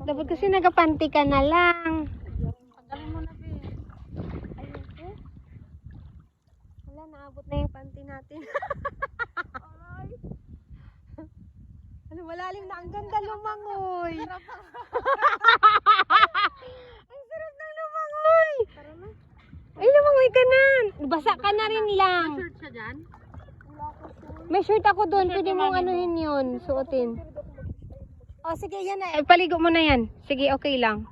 Dapat kasi nagapanty ka na lang. Tagalin mo na, be. Ayun po. Wala, naabot na yung panty natin. Ano, malalim na. Ang ganda lumangoy. Ang sarap ng lumangoy. Tara na. Ay, lumangoy ka na. Basa ka na rin lang. Shirt siya dyan? May shirt ako doon. Pwede mong anuhin yun. Suotin. Oh, sige, yan na. Paligo mo na yan. Sige, okay lang.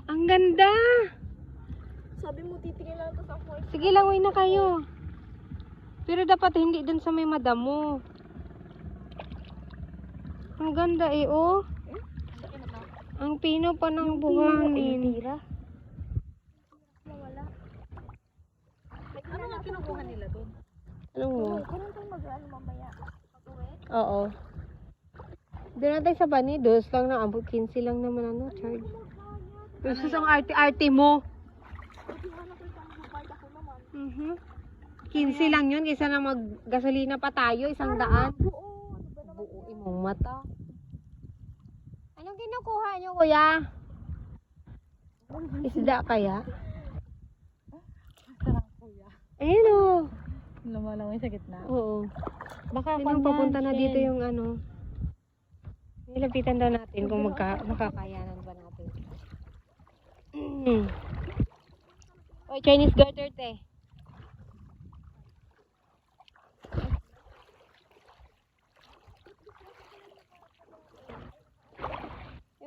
Ang ganda. Sabi mo, titingin lang ito sa white. Sige, langoy na kayo. Pero dapat hindi dun sa may madamo. Ang ganda eh, oh. Ang pino pa ng buhangin. Wala. Ano nga kinukuha nila doon? Ano mo? Ganun tayo mag-ano mamaya. Oo. Doon natin sa Banidos lang na abot 15 lang naman ano, charge. Pero sa arte-arte mo. 15 lang yun kaysa na mag-gasolina pa tayo, 100. Buo imong mata. Anong kinukuha nyo, kuya? Isda kaya? Ayun o. Lumalangoy sa gitna. Oo. Baka Pinang papunta na dito yung ano. Nilapitan daw natin kung makakayanan ba natin. Oy, Chinese garter te.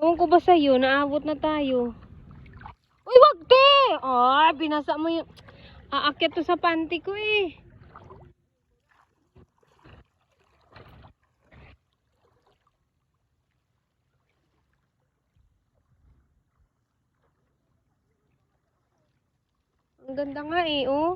Ewan ko ba sa'yo, naabot na tayo. Uy, wag te! Ay, binasa mo yung... Aakyat to sa panty ko eh. Ang ganda nga eh, oh.